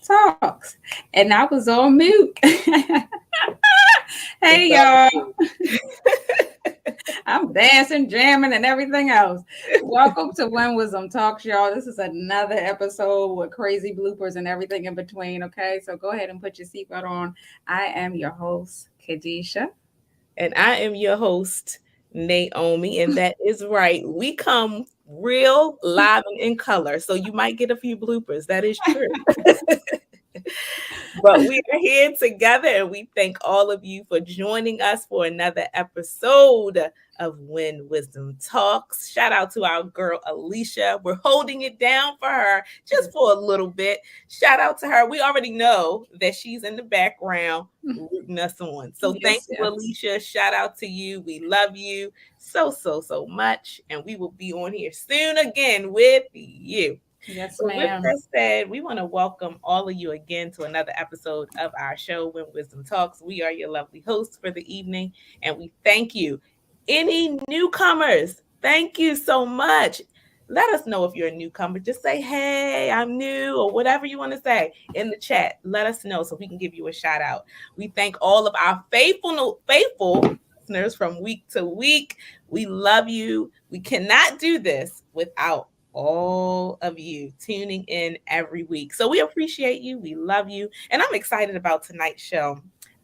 Talks. And I was on mute. Hey, y'all. I'm dancing, jamming, and everything else. Welcome to When Wisdom Talks, y'all. This is another episode with crazy bloopers and everything in between, okay? So go ahead and put your seatbelt on. I am your host, Kadesha. And I am your host, Naomi. And that is right. We come real live and in color. So you might get a few bloopers. That is true. But we are here together, and we thank all of you for joining us for another episode of When Wisdom Talks. Shout out to our girl Alisha. We're holding it down for her just for a little bit. Shout out to her. We already know that she's in the background rooting us on. So thank you, Alisha. Shout out to you. We love you so much. And we will be on here soon again with you. Yes, so ma'am. With that said, we want to welcome all of you again to another episode of our show, When Wisdom Talks. We are your lovely hosts for the evening, and we thank you. Any newcomers, thank you so much. Let us know if you're a newcomer. Just say, hey, I'm new, or whatever you want to say in the chat. Let us know so we can give you a shout out. We thank all of our faithful listeners from week to week. We love you. We cannot do this without all of you tuning in every week. So we appreciate you. We love you. And I'm excited about tonight's show.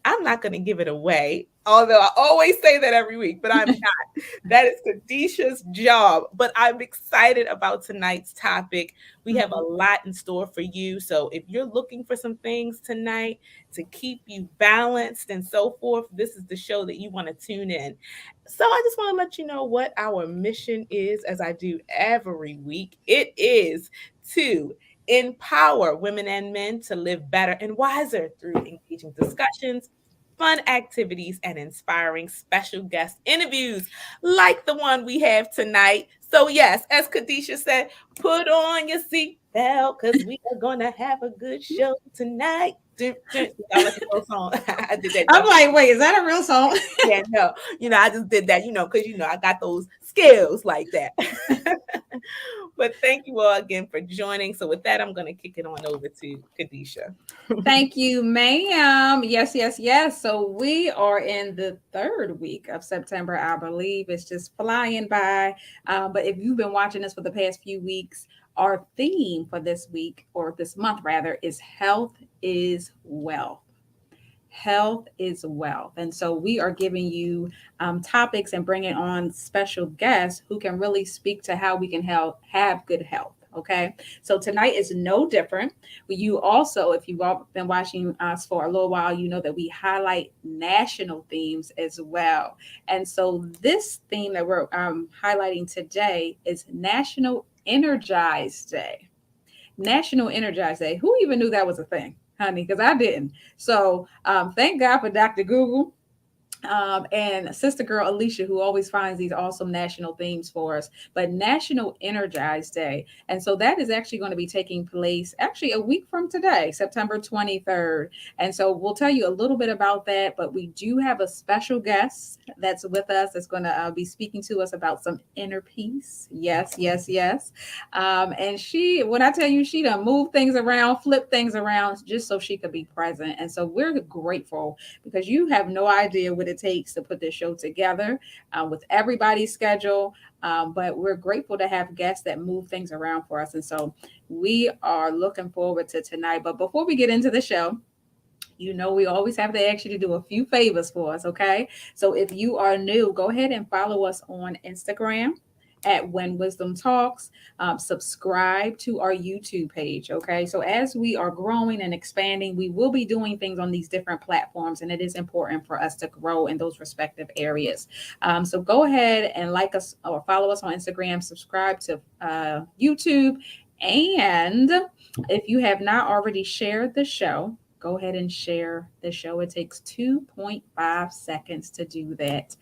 I'm not going to give it away, although I always say that every week, but I'm not. That is Kadesha's job. But I'm excited about tonight's topic. We have a lot in store for you. So if you're looking for some things tonight to keep you balanced and so forth, this is the show that you want to tune in. So I just want to let you know what our mission is, as I do every week. It is to empower women and men to live better and wiser through engaging discussions, fun activities, and inspiring special guest interviews like the one we have tonight. So yes, as Kadesha said, put on your seatbelt because we are going to have a good show tonight. I like a real song. I did that. I'm like, wait, is that a real song? Yeah, no. I just did that, because, I got those skills like that. But thank you all again for joining. So with that, I'm going to kick it on over to Kadesha. Thank you, ma'am. Yes. So we are in the third week of September, I believe. It's just flying by. But if you've been watching us for the past few weeks, our theme for this week, or this month rather, is health is wealth. Health is wealth. And so we are giving you topics and bringing on special guests who can really speak to how we can have good health. Okay, so tonight is no different. You also, if you've been watching us for a little while, you know that we highlight national themes as well. And so this theme that we're highlighting today is National Energize Day. National Energize Day. Who even knew that was a thing, honey? Because I didn't. So thank God for Dr. Google. And sister girl Alisha, who always finds these awesome national themes for us, but National Energize Day. And so that is actually going to be taking place actually a week from today, September 23rd. And so we'll tell you a little bit about that, but we do have a special guest that's with us that's going to be speaking to us about some inner peace. Yes. And she, when I tell you, she done move things around, flip things around just so she could be present. And so we're grateful because you have no idea what it takes to put this show together with everybody's schedule. But we're grateful to have guests that move things around for us. And so we are looking forward to tonight. But before we get into the show, we always have to ask you to do a few favors for us, okay? So if you are new, go ahead and follow us on Instagram at When Wisdom Talks. Subscribe to our YouTube page, okay? So as we are growing and expanding, we will be doing things on these different platforms, and it is important for us to grow in those respective areas. So go ahead and like us or follow us on Instagram, subscribe to YouTube, and if you have not already shared the show, go ahead and share the show. It takes 2.5 seconds to do that.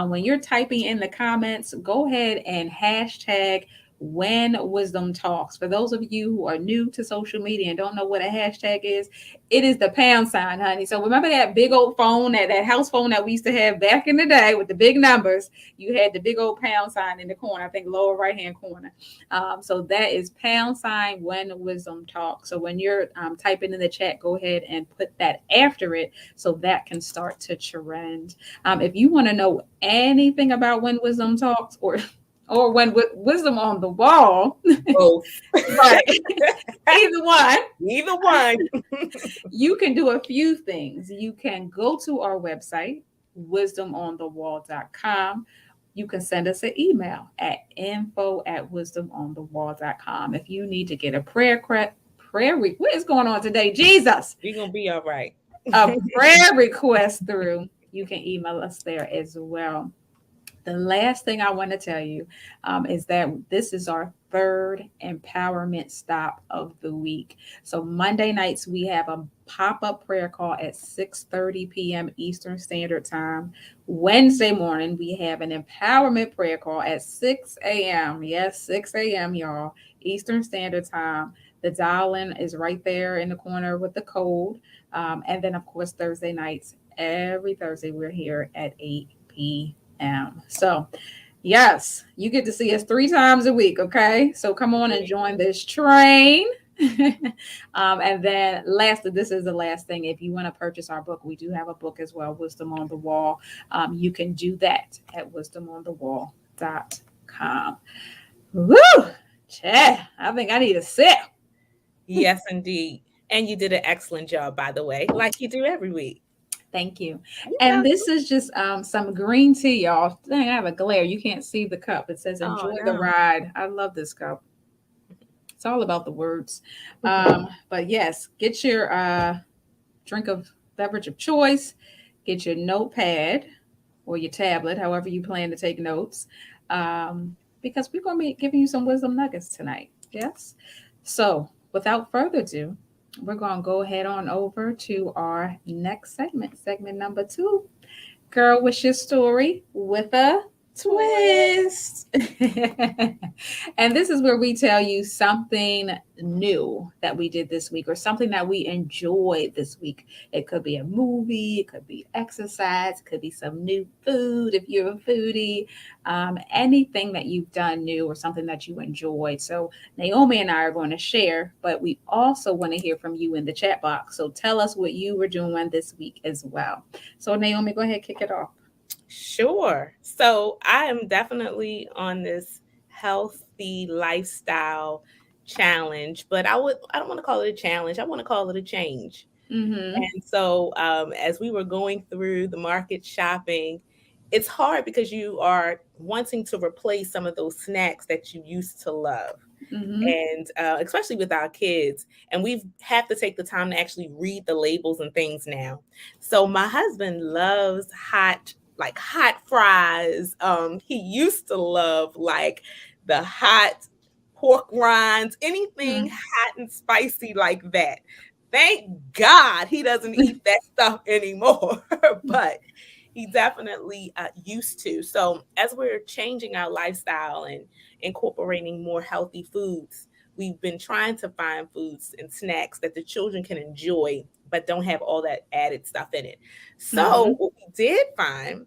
When you're typing in the comments, go ahead and hashtag When Wisdom Talks. For those of you who are new to social media and don't know what a hashtag is, it is the pound sign, honey. So remember that big old phone, that house phone that we used to have back in the day with the big numbers? You had the big old pound sign in the corner, I think lower right hand corner. So that is pound sign When Wisdom Talks. So when you're typing in the chat, go ahead and put that after it so that can start to trend. If you want to know anything about When Wisdom Talks or when Wisdom on the Wall, Both. right? Either one. Either one. You can do a few things. You can go to our website, wisdomonthewall.com. You can send us an email at info@wisdomonthewall.com. If you need to get a what is going on today? Jesus. We're going to be all right. A prayer request through, you can email us there as well. The last thing I want to tell you is that this is our third empowerment stop of the week. So Monday nights, we have a pop-up prayer call at 6:30 p.m. Eastern Standard Time. Wednesday morning, we have an empowerment prayer call at 6 a.m. Yes, 6 a.m., y'all, Eastern Standard Time. The dial-in is right there in the corner with the code. And then, of course, Thursday nights, every Thursday, we're here at 8 p.m. So, yes, you get to see us 3 times a week, okay? So come on and join this train. And then lastly, this is the last thing. If you want to purchase our book, we do have a book as well, Wisdom on the Wall. You can do that at wisdomonthewall.com. Woo! Chad, I think I need a sip. Yes, indeed. And you did an excellent job, by the way, like you do every week. Thank you. And this is just some green tea, y'all. Dang, I have a glare. You can't see the cup. It says enjoy the ride. I love this cup. It's all about the words. But yes, get your drink of beverage of choice. Get your notepad or your tablet, however you plan to take notes. Because we're going to be giving you some wisdom nuggets tonight. Yes. So without further ado, we're going to go ahead on over to our next segment number 2. Girl, what's your story with a twist? And this is where we tell you something new that we did this week or something that we enjoyed this week. It could be a movie, it could be exercise, it could be some new food if you're a foodie, anything that you've done new or something that you enjoyed. So Naomi and I are going to share, but we also want to hear from you in the chat box. So tell us what you were doing this week as well. So Naomi, go ahead, kick it off. Sure. So I am definitely on this healthy lifestyle challenge, but I don't want to call it a challenge. I want to call it a change. And so as we were going through the market shopping, it's hard because you are wanting to replace some of those snacks that you used to love. And especially with our kids, and we have to take the time to actually read the labels and things now. So my husband loves hot fries. He used to love like the hot pork rinds, anything hot and spicy like that. Thank God he doesn't eat that stuff anymore, but he definitely used to. So as we're changing our lifestyle and incorporating more healthy foods, we've been trying to find foods and snacks that the children can enjoy, but don't have all that added stuff in it. So what we did find,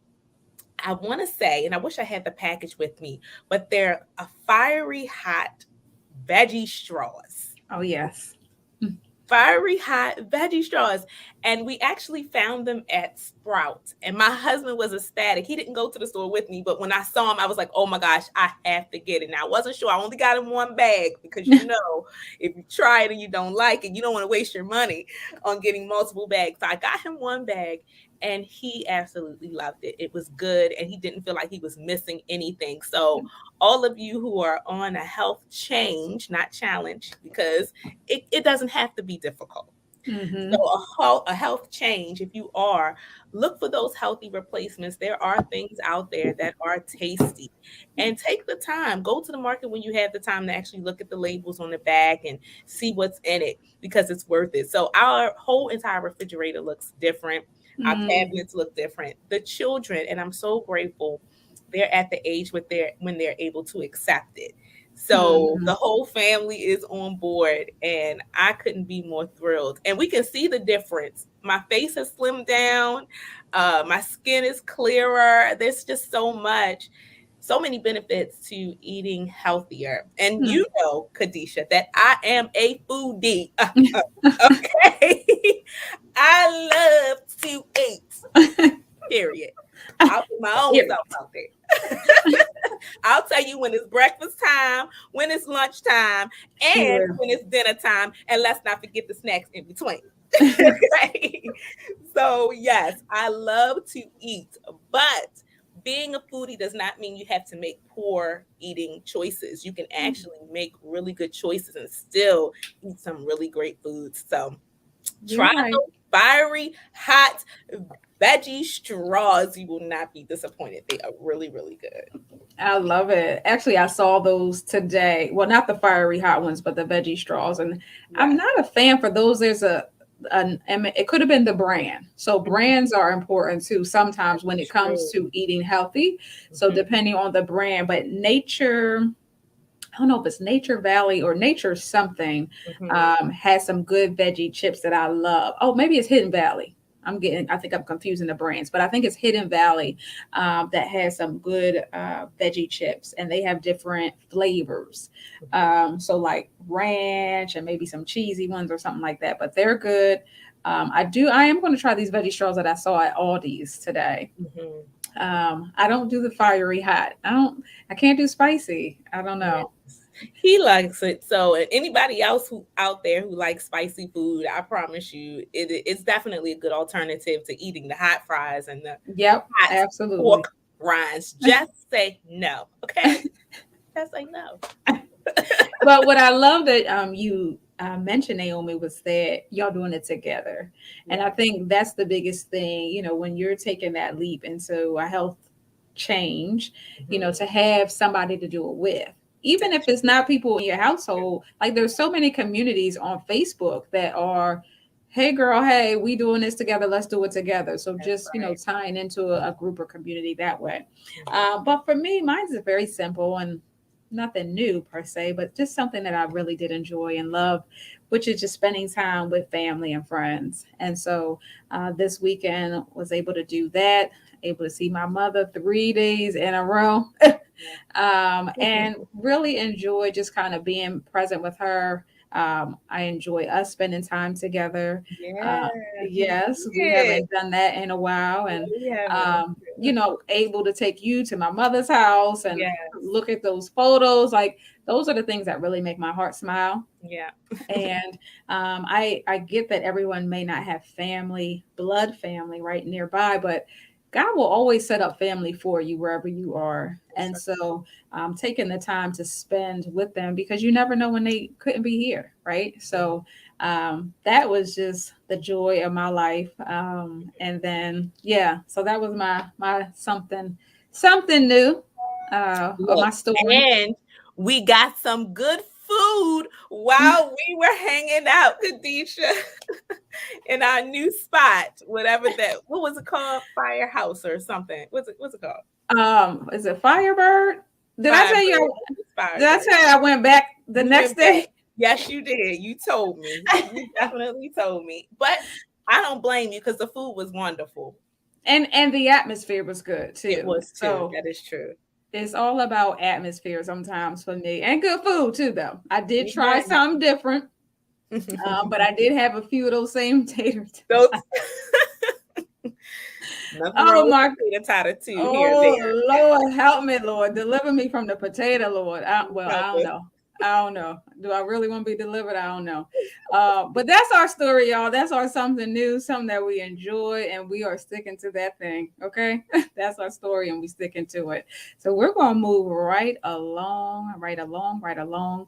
I want to say, and I wish I had the package with me, but they're a fiery hot veggie straws. Oh, yes. Fiery hot veggie straws. And we actually found them at Sprouts. And my husband was ecstatic. He didn't go to the store with me, but when I saw him, I was like, oh my gosh, I have to get it. Now I wasn't sure. I only got him one bag because if you try it and you don't like it, you don't want to waste your money on getting multiple bags. So I got him one bag and he absolutely loved it. It was good and he didn't feel like he was missing anything. So all of you who are on a health change, not challenge, because it doesn't have to be difficult. Mm-hmm. So a health change, if you are, look for those healthy replacements. There are things out there that are tasty. And take the time. Go to the market when you have the time to actually look at the labels on the back and see what's in it because it's worth it. So our whole entire refrigerator looks different. Our Mm-hmm. cabinets look different. The children, and I'm so grateful, they're at the age when they're able to accept it. So Mm-hmm. the whole family is on board, and I couldn't be more thrilled. And we can see the difference. My face has slimmed down, my skin is clearer. There's just so many benefits to eating healthier. And you know, Kadesha, that I am a foodie. Okay, I love to eat. Period. I'll put my own Period. self out there. I'll tell you when it's breakfast time, when it's lunchtime, and True. when it's dinner time. And let's not forget the snacks in between. Okay. So, yes, I love to eat, but being a foodie does not mean you have to make poor eating choices. You can actually make really good choices and still eat some really great foods. So, You're try right. those fiery, hot veggie straws. You will not be disappointed. They are really, really good. I love it. Actually, I saw those today. Well, not the fiery hot ones, but the veggie straws. And I'm Yes. not a fan for those. There's it could have been the brand. So Mhm. brands are important too sometimes when it comes True. to eating healthy. So Mhm. depending on the brand, but Nature, I don't know if it's Nature Valley or Nature something, Mhm. has some good veggie chips that I love. Oh, maybe it's Hidden Valley. I think I'm confusing the brands, but I think it's Hidden Valley that has some good veggie chips, and they have different flavors. Mhm. So like ranch and maybe some cheesy ones or something like that, but they're good. I am going to try these veggie straws that I saw at Aldi's today. Mhm. I don't do the fiery hot. I can't do spicy. I don't Yes. know. He likes it. So, and anybody else who out there who likes spicy food, I promise you, it's definitely a good alternative to eating the hot fries and the Yep, hot absolutely. pork rinds. Just say no, okay? Just say no. But what I love that you mentioned, Naomi, was that y'all doing it together, and I Yeah. think that's the biggest thing. When you're taking that leap into a health change, Mhm. to have somebody to do it with. Even if That's it's true. not people in your household, like there's so many communities on Facebook that are, hey girl, hey, we doing this together, let's do it together. So That's just right. tying into a group or community that way. Mhm. But for me, mine's is very simple and nothing new per se, but just something that I really did enjoy and love, which is just spending time with family and friends. And so this weekend was able to do that, able to see my mother 3 days in a row, and really enjoy just kind of being present with her. I enjoy us spending time together. Yeah, Uh, you yes, we did. haven't done that in a while, No, and we haven't. able to take you to my mother's house and Yes. look at those photos. Like those are the things that really make my heart smile. Yeah. And I get that everyone may not have blood family right nearby, but God will always set up family for you wherever you are. That's And right. so taking the time to spend with them because you never know when they couldn't be here, right? Mhm. So that was just the joy of my life. And then yeah, so that was my something new of Look, my story. and we got some good food while we were hanging out, Kadesha, in our new spot, whatever that, what was it called? Firehouse or something. What's it called? Is it Firebird? Did I tell Firebird. you? It's Did I Firebird. tell you I went back the You next went back. day? Yes, you did. You told me. You definitely told me. But I don't blame you because the food was wonderful. And the atmosphere was good It too. was too. So That is true. it's all about atmosphere sometimes for me, and good food too. Though I did try Amen. something different. But I did have a few of those same tater Those tots. nothing wrong Oh with my, potato tater too here and oh there. Lord, help me, Lord, deliver me from the potato, Lord. Help I don't us. know. I don't know. Do I really want to be delivered? I don't know. But that's our story, y'all. That's our something new, something that we enjoy, and we are sticking to that thing. Okay, that's our story, and we sticking to it. So we're gonna move right along, right along, right along,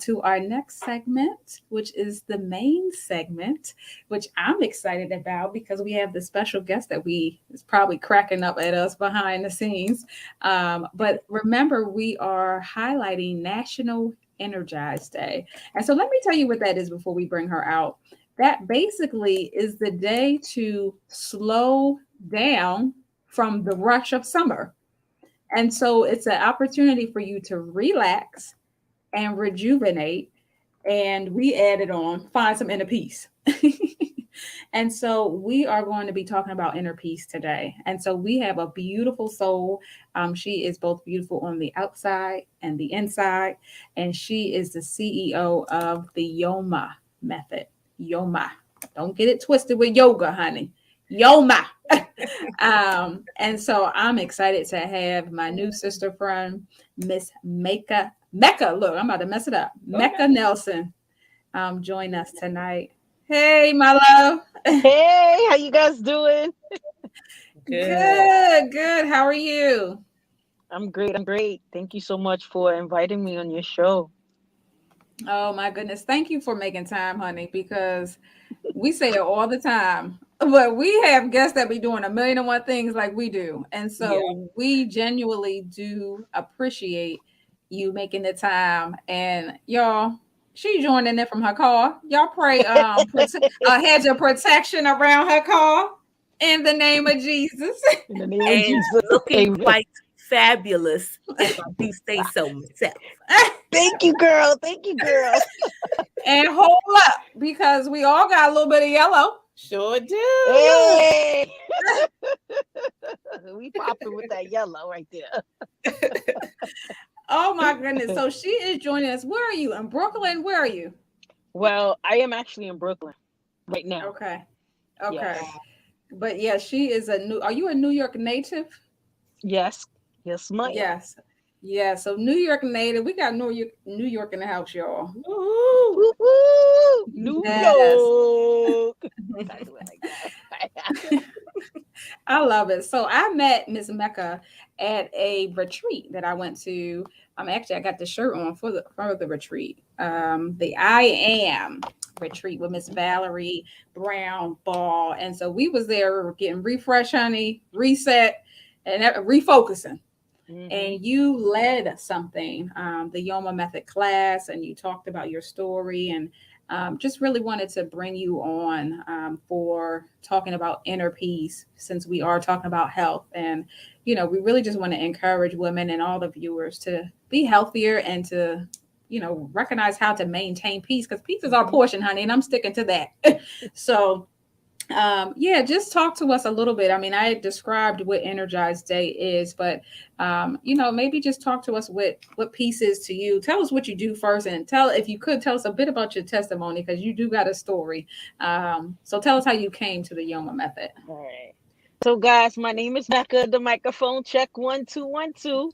to our next segment, which is the main segment, which I'm excited about because we have the special guest that we is probably cracking up at us behind the scenes. But remember, we are highlighting National Energize Day. And so let me tell you what that is before we bring her out. That basically is the day to slow down from the rush of summer. And so it's an opportunity for you to relax and rejuvenate. And we added on find some inner peace. And so we are going to be talking about inner peace today. And so we have a beautiful soul. She is both beautiful on the outside and the inside. And she is the CEO of the Yoma method. Yoma. Don't get it twisted with yoga, honey. Yoma. And so I'm excited to have my new sister friend, Miss Mecca. Mecca, look, I'm about to mess it up. Mecca Nelson join us tonight. Hey, my love. Hey, how you guys doing? Good. Good, good. How are you? I'm great. I'm great. Thank you so much for inviting me on your show. Oh my goodness. Thank you for making time, honey, because we say it all the time. But we have guests that be doing a million and one things like we do. And Yeah. so we genuinely do appreciate you making the time. And y'all, she joining in from her car. Y'all pray a hedge of protection around her car in the name of Jesus. In the name of And Jesus. looking Amen. quite fabulous, if I do say so myself. Thank you, girl. Thank you, girl. And hold up, because we all got a little bit of yellow. Sure do. Hey. We popping with that yellow right there. Oh my goodness. So she is joining us. Where are you? In Brooklyn? Where are you? Well, I am actually in Brooklyn right now. Okay. Okay. Yes. But yeah, she is are you a New York native? Yes. Yes, ma'am. Yes. Yeah. So New York native. We got New York in the house, y'all. Woo. Woo-hoo! New Yes. York. Gotta do it like that. I love it. So I met Miss Mecca at a retreat that I went to. Actually I got the shirt on for the retreat. The I Am retreat with Miss Valerie Brown Ball. And so we was there getting refresh, honey, reset, and refocusing. Mhm. And you led something, the Yoma method class, and you talked about your story and just really wanted to bring you on for talking about inner peace, since we are talking about health. And, we really just want to encourage women and all the viewers to be healthier and to, recognize how to maintain peace, because peace is our portion, honey. And I'm sticking to that. So, yeah, just talk to us a little bit. I mean, I described what Energized Day is, but maybe just talk to us what peace is to you. Tell us what you do first, and if you could tell us a bit about your testimony, because you do got a story. So tell us how you came to the Yoma method. All right. So, guys, my name is Mecca. The microphone check 1 2 1 2,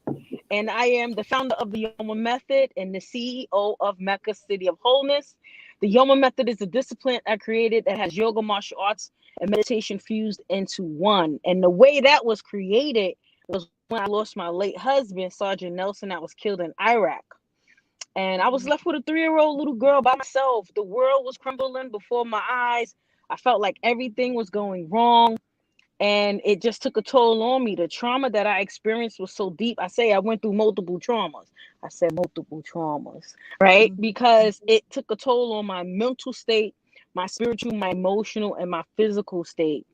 and I am the founder of the Yoma Method and the CEO of Mecca City of Wholeness. The Yoma Method is a discipline I created that has yoga, martial arts, and meditation fused into one. And the way that was created was when I lost my late husband, Sergeant Nelson, that was killed in Iraq. And I was left with a 3-year-old little girl by myself. The world was crumbling before my eyes. I felt like everything was going wrong, and it just took a toll on me. The trauma that I experienced was so deep. I say I went through multiple traumas. I said multiple traumas, right? Because it took a toll on my mental state, my spiritual, my emotional, and my physical state.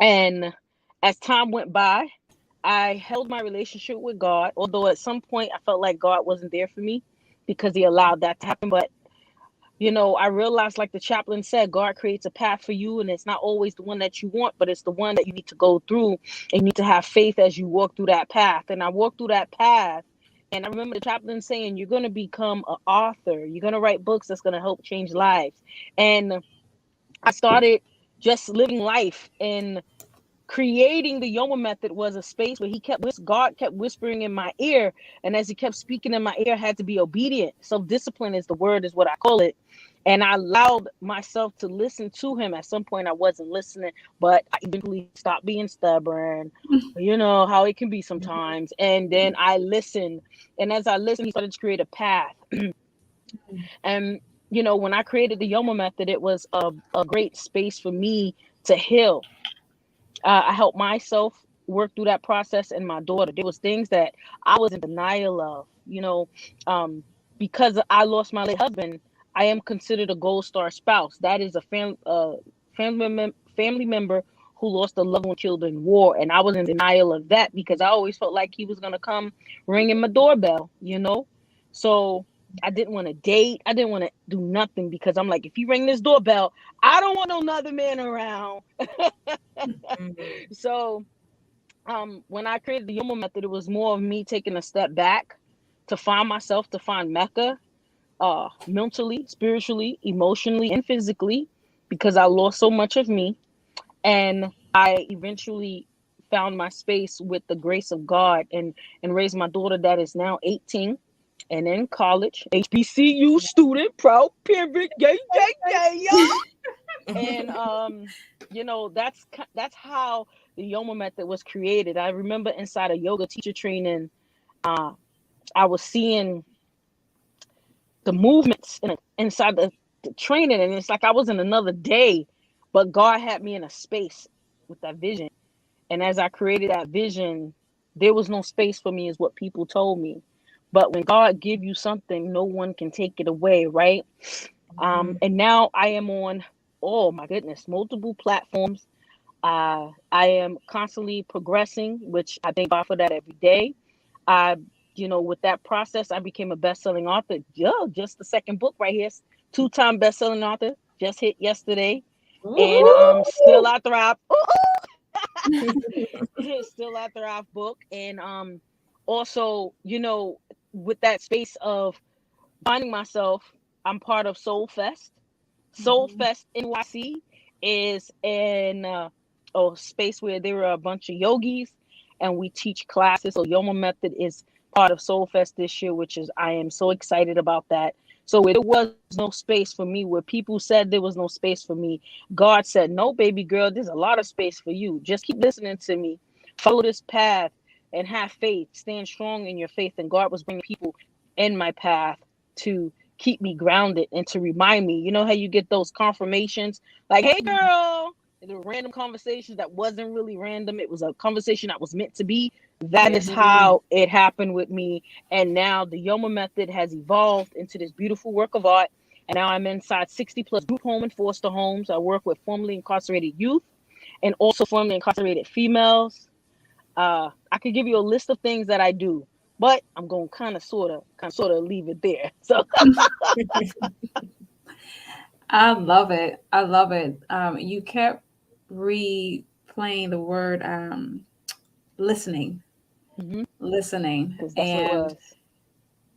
And as time went by, I held my relationship with God, although at some point I felt like God wasn't there for me because he allowed that to happen. But I realized, like the chaplain said, God creates a path for you, and it's not always the one that you want, but it's the one that you need to go through, and you need to have faith as you walk through that path. And I walked through that path, And I remember the chaplain saying, you're going to become an author. You're going to write books that's going to help change lives. And I started just living life, and creating the Yoma method was a space where God kept whispering in my ear. And as he kept speaking in my ear, I had to be obedient. Self-discipline is the word, is what I call it. And I allowed myself to listen to him. At some point I wasn't listening, but I eventually stopped being stubborn. You know how it can be sometimes. And then I listened. And as I listened, he started to create a path. And when I created the Yoma method, it was a great space for me to heal. I helped myself work through that process, and my daughter. There was things that I was in denial of, because I lost my late husband. I am considered a gold star spouse. That is a family member who lost a loved one killed in war, and I was in denial of that because I always felt like he was gonna come ringing my doorbell. So I didn't want to date. I didn't want to do nothing because I'm like, if you ring this doorbell, I don't want no other man around. So when I created the Yoma method, it was more of me taking a step back to find myself, to find Mecca, mentally, spiritually, emotionally, and physically, because I lost so much of me. And I eventually found my space with the grace of God, and raised my daughter that is now 18 and in college, HBCU student, proud parent, yay, yay, yay, y'all. And that's how the Yoma method was created. I remember inside a yoga teacher training, I was seeing the movements inside the training, and it's like I was in another day, but God had me in a space with that vision. And as I created that vision, there was no space for me, is what people told me. But when God give you something, no one can take it away, right? And now I am on, oh my goodness, multiple platforms. I am constantly progressing, which I thank God for that every day. I, with that process, I became a best-selling author. Yeah, just the second book right here, two-time best-selling author, just hit yesterday, and still I thrive. Still I thrive book, and also, with that space of finding myself, I'm part of Soul Fest. Soul Fest NYC is in a space where there are a bunch of yogis, and we teach classes. So Yoma Method is part of Soul Fest this year, which is, I am so excited about that. So where there was no space for me, where people said there was no space for me, God said, no, baby girl, there's a lot of space for you. Just keep listening to me. Follow this path and have faith. Stand strong in your faith. And God was bringing people in my path to keep me grounded and to remind me. You know how you get those confirmations like, hey girl, the random conversations that wasn't really random. It was a conversation that was meant to be. That is how it happened with me. And now the Yoma method has evolved into this beautiful work of art. And now I'm inside 60 plus group home and foster homes. I work with formerly incarcerated youth and also formerly incarcerated females. I could give you a list of things that I do, but I'm going to kind of sort of leave it there. So I love it. I love it. You kept replaying the word listening, because listening, that's what it was.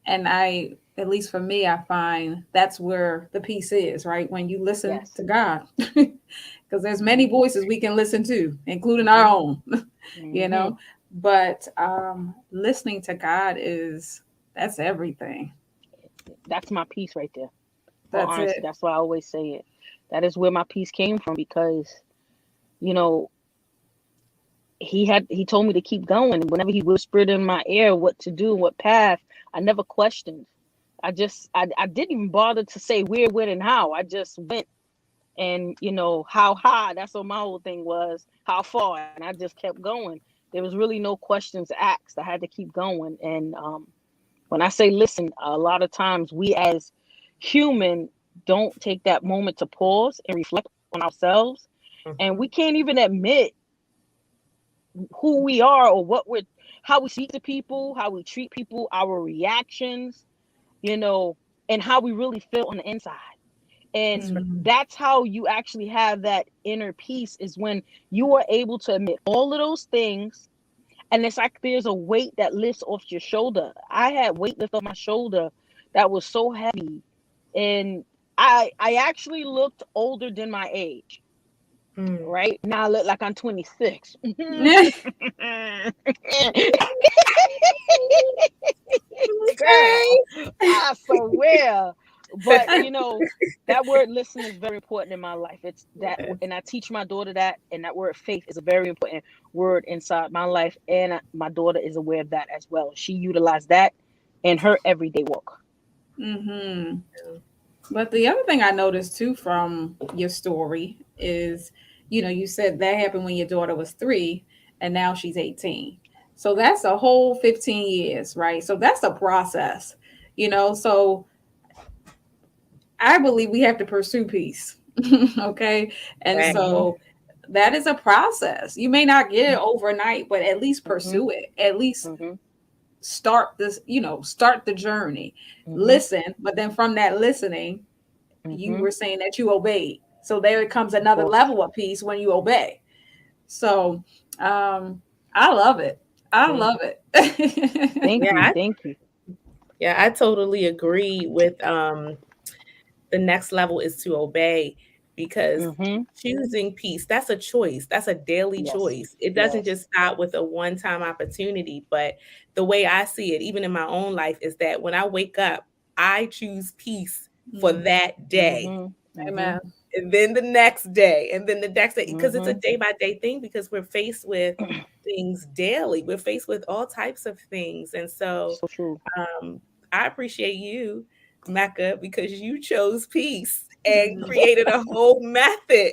and I, at least for me, I find that's where the peace is, right? When you listen Yes. to God, because there's many voices we can listen to, including our own, you Mm-hmm. know. But listening to God that's everything. That's my piece right there. Well, That's honestly, it. that's why I always say it. That is where my peace came from, because, you know, he told me to keep going. Whenever he whispered in my ear what to do, what path, I never questioned. I didn't even bother to say where, when, and how. I just went, and how high. That's what my whole thing was. How far, and I just kept going. There was really no questions asked. I had to keep going, and when I say listen, a lot of times we as human don't take that moment to pause and reflect on ourselves, and we can't even admit who we are or how we speak to people, how we treat people, our reactions, you know, and how we really feel on the inside. And that's how you actually have that inner peace, is when you are able to admit all of those things, And it's like there's a weight that lifts off your shoulder. I had weight lift off my shoulder that was so heavy, and I actually looked older than my age. Right now, I look like I'm 26. Okay. Girl, I swear. But that word listen is very important in my life. It's that, and I teach my daughter that, and that word faith is a very important word inside my life, and my daughter is aware of that as well. She utilized that in her everyday walk. Mm-hmm. But the other thing I noticed too from your story is, you said that happened when your daughter was 3 and now she's 18. So that's a whole 15 years, right? So that's a process, So I believe we have to pursue peace. Okay. And Right. so that is a process. You may not get it overnight, but at least Mm-hmm. pursue it. At least Mm-hmm. start this, start the journey. Mm-hmm. Listen, but then from that listening, you Mm-hmm. were saying that you obeyed. So there comes Of another course. level of peace when you obey. So I love it. I Thank love you. it. Thank you. Yeah, Thank you. I totally agree with the next level is to obey, because Mm-hmm. choosing peace, that's a choice. That's a daily Yes. choice. It doesn't Yes. just stop with a one-time opportunity. But the way I see it, even in my own life, is that when I wake up, I choose peace for Mm, that day. Mm-hmm. Mm-hmm. amen. And then the next day, and then the next day, because it's a Mm-hmm. day by day thing, because we're faced with things daily. We're faced with all types of things. And so So true. um, I appreciate you, Mecca, because you chose peace and Mhm. created a whole method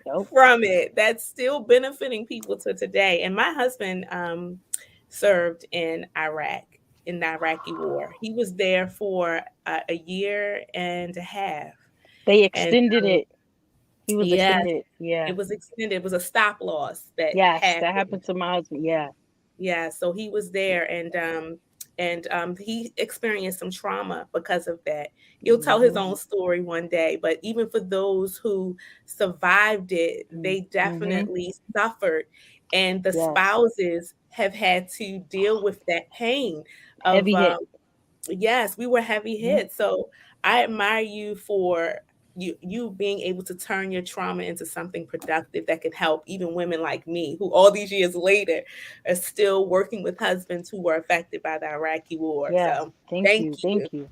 Yep. from it that's still benefiting people to today. And my husband served in Iraq, in the Iraqi war. He was there for a year and a half. They And extended it. He was yes, extended. Yeah. it was extended. It was a stop loss that Yes, that happened. happened to my husband. Yeah. Yeah, so he was there, and he experienced some trauma because of that. He'll tell his Mm-hmm. own story one day, but even for those who survived it, they Mm-hmm. definitely suffered, and the Yes. spouses have had to deal with that pain of Heavy hit. yes, we were heavy Mm-hmm. hit. So I admire you for you being able to turn your trauma into something productive that can help even women like me, who all these years later are still working with husbands who were affected by the Iraqi war. Yeah. So Thank thank you. you. Thank you.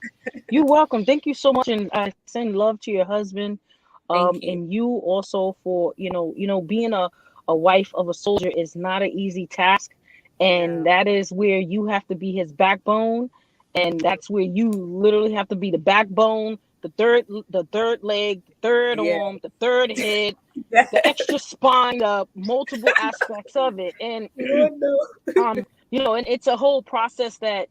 You're welcome. Thank you so much, and I send love to your husband. Thank you. And you also for being a wife of a soldier is not an easy task, and No. that is where you have to be his backbone, and that's where you literally have to be the backbone, the third leg, the third Yeah. arm, the third head, the extra spine, multiple aspects of it, and Lord, no. and it's a whole process that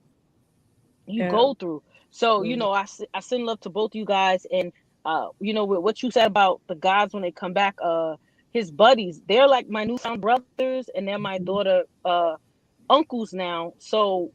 you Yeah. go through. So, Mm. I send love to both you guys. And, with what you said about the guys when they come back, his buddies, they're like my newfound brothers, and they're my daughter, uncles now. So,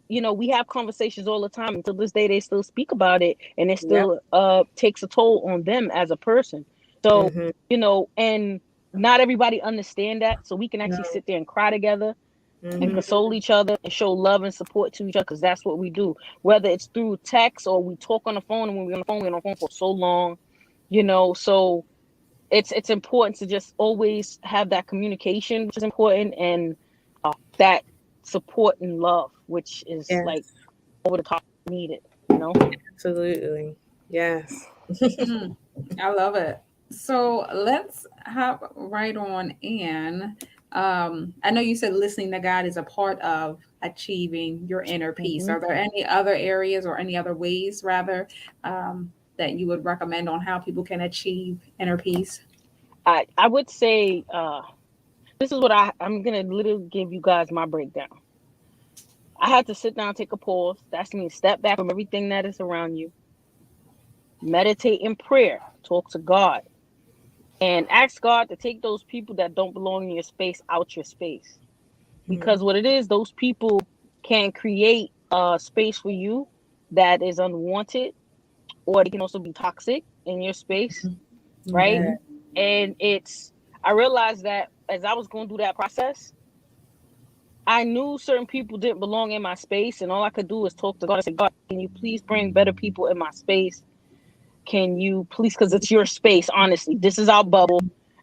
we have conversations all the time. And to this day, they still speak about it, and it Yep. still takes a toll on them as a person. So, Hmm. and not everybody understand that. So we can actually No. sit there and cry together and Hmm. console each other and show love and support to each other, because that's what we do. Whether it's through text or we talk on the phone, and when we're on the phone, we're on the phone for so long, So it's important to just always have that communication, which is important, and that support and love, which is like Yes, over the top needed. absolutely. Yes. Mm, I love it. So let's hop right on in. I know you said listening to God is a part of achieving your inner peace. Hmm. Are there any other areas or any other ways, rather, that you would recommend on how people can achieve inner peace? I would say, this is what I'm gonna literally give you guys my breakdown. I had to sit down, take a pause. That's mean step back from everything that is around you, meditate in prayer, talk to God, and ask God to take those people that don't belong in your space out your space. Mhm. Because what it is, those people can create a space for you that is unwanted, or they can also be toxic in your space, right? Mm-hmm. And I realized that as I was going through that process, I knew certain people didn't belong in my space, and all I could do was talk to God and say, God, can you please bring better people in my space? Can you please, because it's your space, honestly. This is our bubble,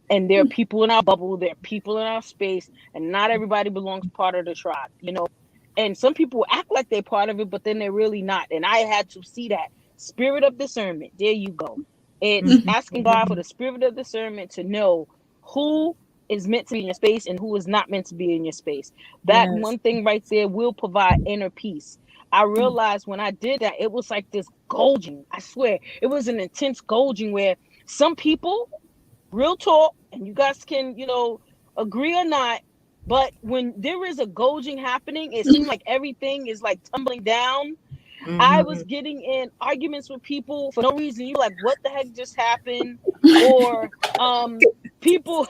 and there are people in our bubble, there are people in our space, and not everybody belongs part of the tribe, you know. And some people act like they're part of it, but then they're really not. And I had to see that spirit of discernment. There you go. It's Mhm. asking God for the spirit of discernment to know who is meant to be in your space and who is not meant to be in your space. That Yes. one thing right there will provide inner peace. I realized when I did that, it was like this gouging. I swear, it was an intense gouging where some people, real talk, and you guys can, you know, agree or not, but when there is a gouging happening, it seems like everything is like tumbling down. I was Mhm. getting in arguments with people for no reason. You like, what the heck just happened? Or people,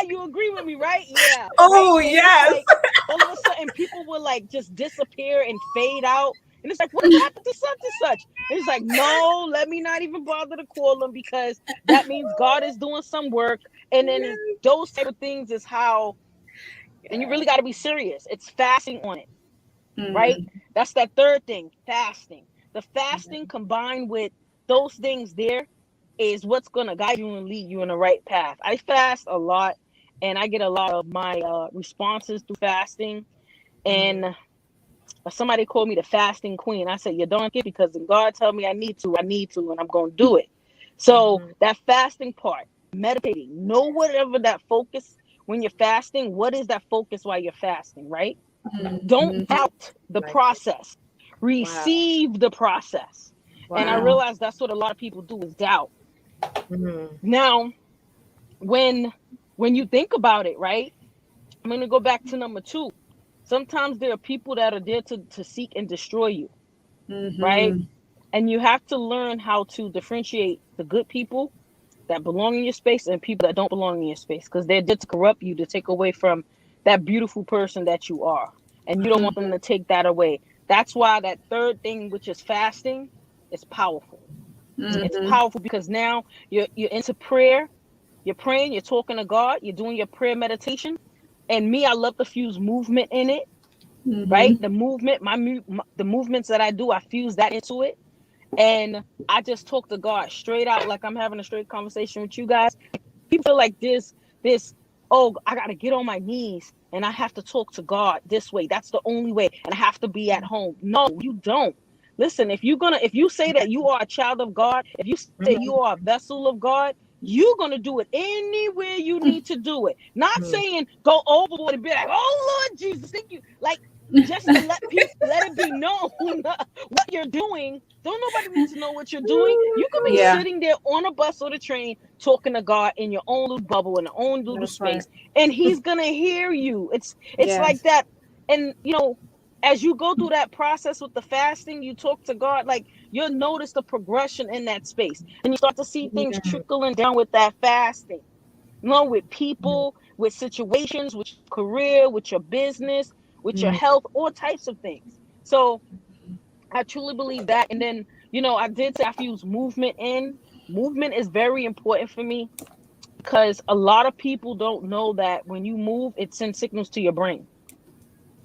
you agree with me, right? Yeah, right. Oh And it's yes. like all of a sudden people will like just disappear and fade out. And it's like, what happened to such and such? And it's like, no, let me not even bother to call them because that means God is doing some work. And then those type of things is how, and you really got to be serious. It's fasting on it, right? Mm. That's that third thing, fasting. The fasting combined with those things there is what's going to guide you and lead you in the right path. I fast a lot and I get a lot of my responses through fasting. And somebody called me the fasting queen. I said, you don't get because if God tell me I need to, and I'm going to do it. So Mhm. that fasting part, meditating, know whatever that focus when you're fasting, what is that focus while you're fasting, right? Don't Mhm. doubt the Like process. wow. Receive the process. And I Yeah. Wow. realize that's what a lot of people do is doubt. Mhm. Now, when you think about it, right? I'm gonna go back to number two. Sometimes there are people that are there to seek and destroy you, right? Mhm. And you have to learn how to differentiate the good people that belong in your space and people that don't belong in your space because they're there to corrupt you, to take away from that beautiful person that you are. And you don't want them Mhm. to take that away. That's why that third thing, which is fasting, is powerful. It's Mhm. powerful because now you're into prayer, you're praying, you're talking to God, you're doing your prayer meditation. And me, I love to fuse movement in it, right? Mhm. The movement, the movements that I do, I fuse that into it. And I just talk to God straight out, like I'm having a straight conversation with you guys. People feel like this, oh, I gotta get on my knees and I have to talk to God this way. That's the only way, and I have to be at home. No, you don't. Listen, if you say that you are a child of God, if you say you Mhm. are a vessel of God, you're gonna do it anywhere you need to do it. Not Mhm. saying go overboard and be like, oh Lord Jesus, thank you. Like just to let people let it be known what you're doing. Don't nobody need to know what you're doing. You could be Yeah. sitting there on a bus or the train talking to God in your own little bubble in your own little That's right. space, and He's gonna hear you. It's like Yes. that. And as you go through that process with the fasting, you talk to God, like you'll notice the progression in that space, and you start to see things Yeah. trickling down with that fasting. With Mhm. people, with situations, with your career, with your business, with your Mhm. health, all types of things. So I truly believe that. And then, I did say I fuse movement in. Movement is very important for me because a lot of people don't know that when you move, it sends signals to your brain.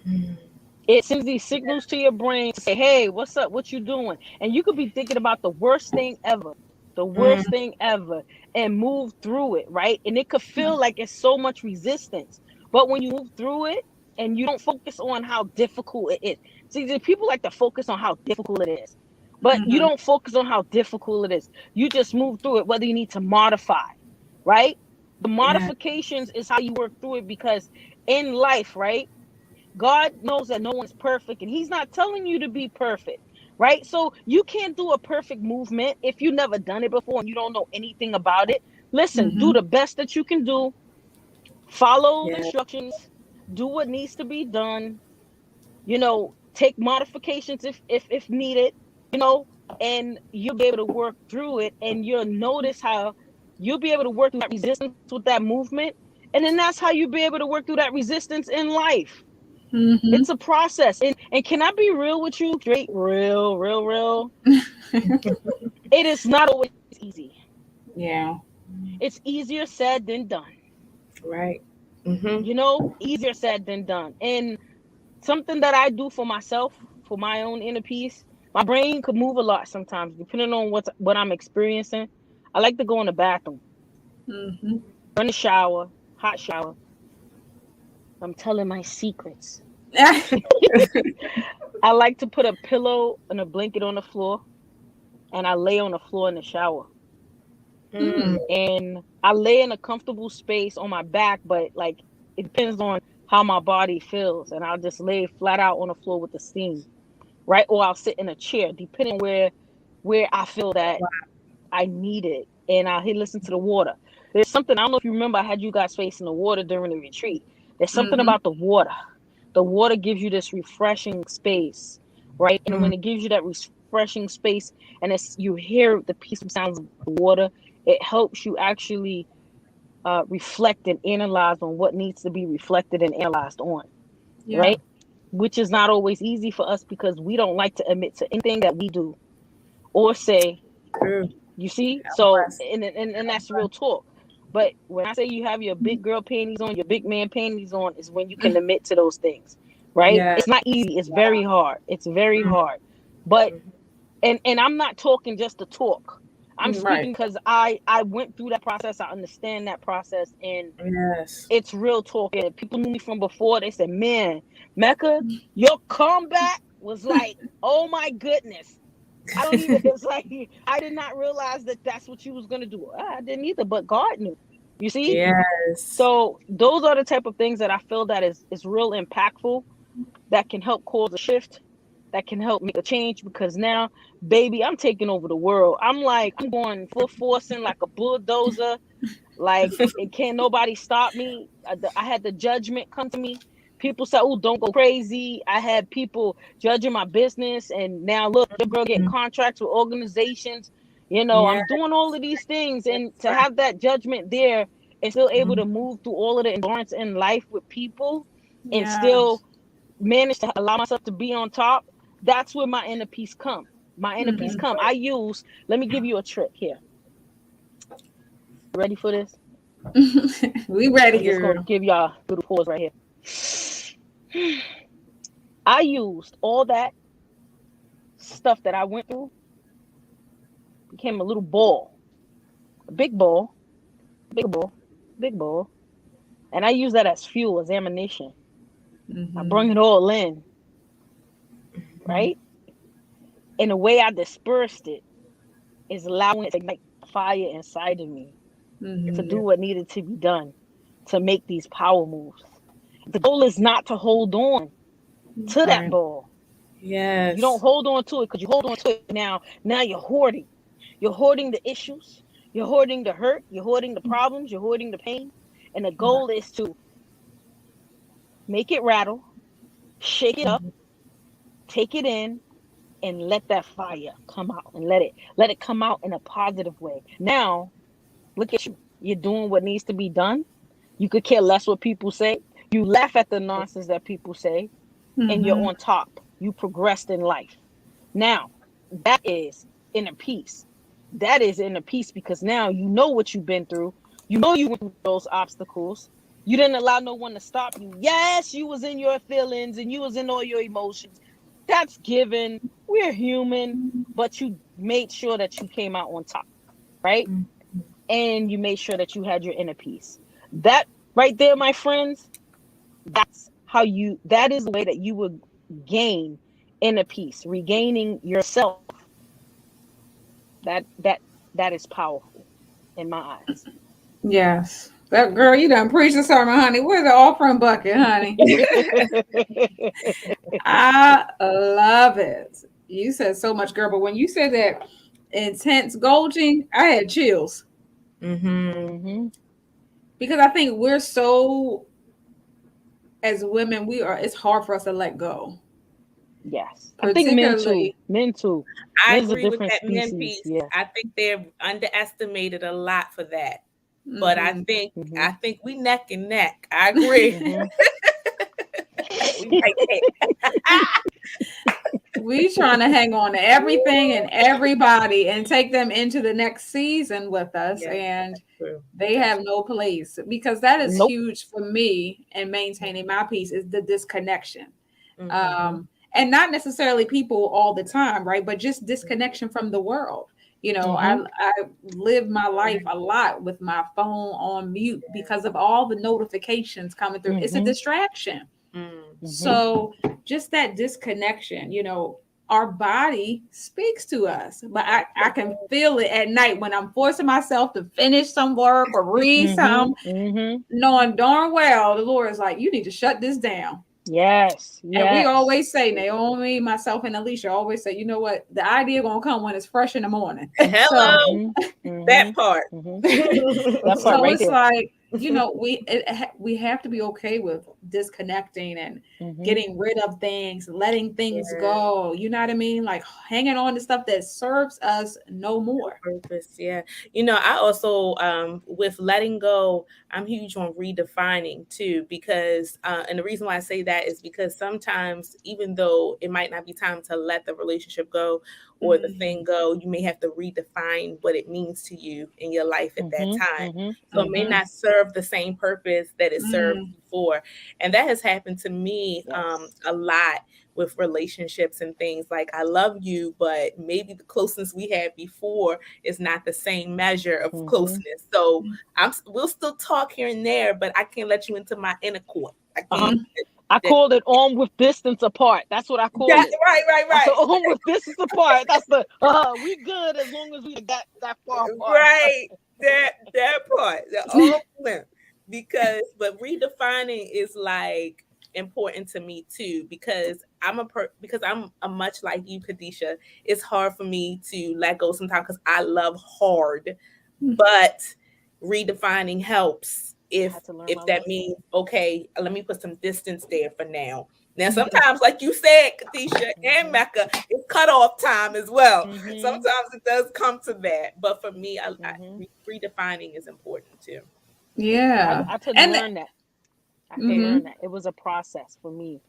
Mhm. It sends these signals to your brain to say, hey, what's up? What you doing? And you could be thinking about the worst Mhm. thing ever, and move through it, right? And it could feel like it's so much resistance. But when you move through it and you don't focus on how difficult it is. See, the people like to focus on how difficult it is. But you Mhm. don't focus on how difficult it is. You just move through it, whether you need to modify, right? The Yeah. modifications is how you work through it because in life, right? God knows that no one is perfect and He's not telling you to be perfect, right? So you can't do a perfect movement if you've never done it before and you don't know anything about it. Listen, do Mhm. the best that you can do, follow the Yeah. instructions, do what needs to be done, take modifications if needed, you know, and you'll be able to work through it and you'll notice how you'll be able to work through that resistance with that movement. And then that's how you'll be able to work through that resistance in life. Mhm. It's a process. And can I be real with you? Straight real. It is not always easy. Yeah. It's easier said than done. Right. Mhm. Easier said than done. And something that I do for myself, for my own inner peace. My brain could move a lot sometimes, depending on what I'm experiencing. I like to go in the bathroom, Mm-hmm. run the shower, hot shower. I'm telling my secrets. I like to put a pillow and a blanket on the floor, and I lay on the floor in the shower. Mm. And I lay in a comfortable space on my back, but like it depends on how my body feels. And I'll just lay flat out on the floor with the steam, right? Or I'll sit in a chair, depending where I feel that I need it. And I'll listen to the water. There's something, I don't know if you remember, I had you guys facing the water during the retreat. There's something Mm-hmm. about the water. The water gives you this refreshing space, right? And when it gives you that refreshing space and you hear the peaceful sounds of the water, it helps you actually reflect and analyze on what needs to be reflected and analyzed on, Yeah. right? Which is not always easy for us because we don't like to admit to anything that we do or say. True. You see? God So, bless. and that's real talk. But when I say you have your big girl panties on, your big man panties on, is when you can admit to those things, right? Yeah. It's not easy. It's very hard. It's very hard. But and I'm not talking just to talk. I'm Right. speaking because I went through that process. I understand that process, and Yes. it's real talk. And people knew me from before. They said, "Man, Mecca, your comeback was like, oh my goodness." I don't even. It's like I did not realize that that's what you was gonna do. I didn't either, but God knew. You see. Yes. So those are the type of things that I feel that is real impactful, that can help cause a shift, that can help make a change. Because now, baby, I'm taking over the world. I'm going full forcing like a bulldozer. Like it can't nobody stop me. I had the judgment come to me. People said, "Oh, don't go crazy." I had people judging my business, and now look, the girl getting contracts with organizations. Yeah. I'm doing all of these things, and That's to right. have that judgment there, and still able to move through all of the endurance in life with people, and Yeah. still manage to allow myself to be on top. That's where my inner peace come. My inner peace Mm-hmm. come. Let me give you a trick here. Ready for this? We ready, I'm just gonna girl. give y'all a little pause right here. I used all that stuff that I went through, became a little ball, a big ball, big ball, big ball, and I use that as fuel, as ammunition. I Mm-hmm. bring it all in, right? And the way I dispersed it is allowing it to ignite fire inside of me to Mm-hmm. do what needed to be done to make these power moves. The goal is not to hold on to that Right. ball. You don't Yes. hold on to it, because you hold on to it now. Now you're hoarding. You're hoarding the issues. You're hoarding the hurt. You're hoarding the problems. You're hoarding the pain. And the goal is to make it rattle, shake it up, take it in, and let that fire come out, and let it come out in a positive way. Now, look at you. You're doing what needs to be done. You could care less what people say. You laugh at the nonsense that people say, and you're Mm-hmm. on top. You progressed in life. Now, that is inner peace. That is inner peace, because now you know what you've been through. You know you went through those obstacles. You didn't allow no one to stop you. Yes, you was in your feelings and you was in all your emotions. That's given. We're human, but you made sure that you came out on top, right? And you made sure that you had your inner peace. That right there, my friends, that is the way that you would gain inner peace, regaining yourself. That is powerful in my eyes. Yes. That girl, you done preached the sermon, honey. Where's the offering bucket, honey? I love it. You said so much, girl. But when you said that intense gouging, I had chills Mm-hmm. Hmm. because I think we're so, as women, we are. It's hard for us to let go, Yes, I think men too. particularly. Men too. I Men's a agree with different that men species. piece. Yes. I think they're underestimated a lot for that. But I Hmm. think Hmm. I think we neck and neck. I agree. Hmm. We right there. We trying to hang on to everything and everybody and take them into the next season with us, Yeah, and that's true. they That's have no place, because that is Nope. huge for me in maintaining my peace is the disconnection. And not necessarily people all the time, right? But just disconnection from the world. You know, I live my life a lot with my phone on mute because of all the notifications coming through. It's a distraction. So just that disconnection, you know, our body speaks to us, but I can feel it at night when I'm forcing myself to finish some work or read some, knowing darn well the Lord is like, you need to shut this down. Yes. And we always say, Naomi, myself, and Alisha always say, you know what? The idea gonna come when it's fresh in the morning. Hello, that part. That part So right it's there. like, you know, we have to be okay with disconnecting and getting rid of things, letting things go. You know what I mean? Like hanging on to stuff that serves us no more. Purpose, yeah. You know, I also with letting go, I'm huge on redefining too, because and the reason why I say that is because sometimes, even though it might not be time to let the relationship go or the thing go, you may have to redefine what it means to you in your life at that time. So it may not serve the same purpose that it served before. And that has happened to me a lot with relationships and things. Like, I love you, but maybe the closeness we had before is not the same measure of closeness. So we'll still talk here and there, but I can't let you into my inner court. I can't. I called it on with distance apart. That's what I called it. Right. On with distance apart. That's the we good as long as we got that far apart. Right. That part. But redefining is like important to me too, because I'm a much like you, Kadesha. It's hard for me to let go sometimes because I love hard, but redefining helps if that means, okay, let me put some distance there for now. Now, sometimes, like you said, Kadesha and Mecca, it's cutoff time as well. Sometimes it does come to that, but for me, redefining is important too. Yeah, I had to learn that. I had to learn that. It was a process for me.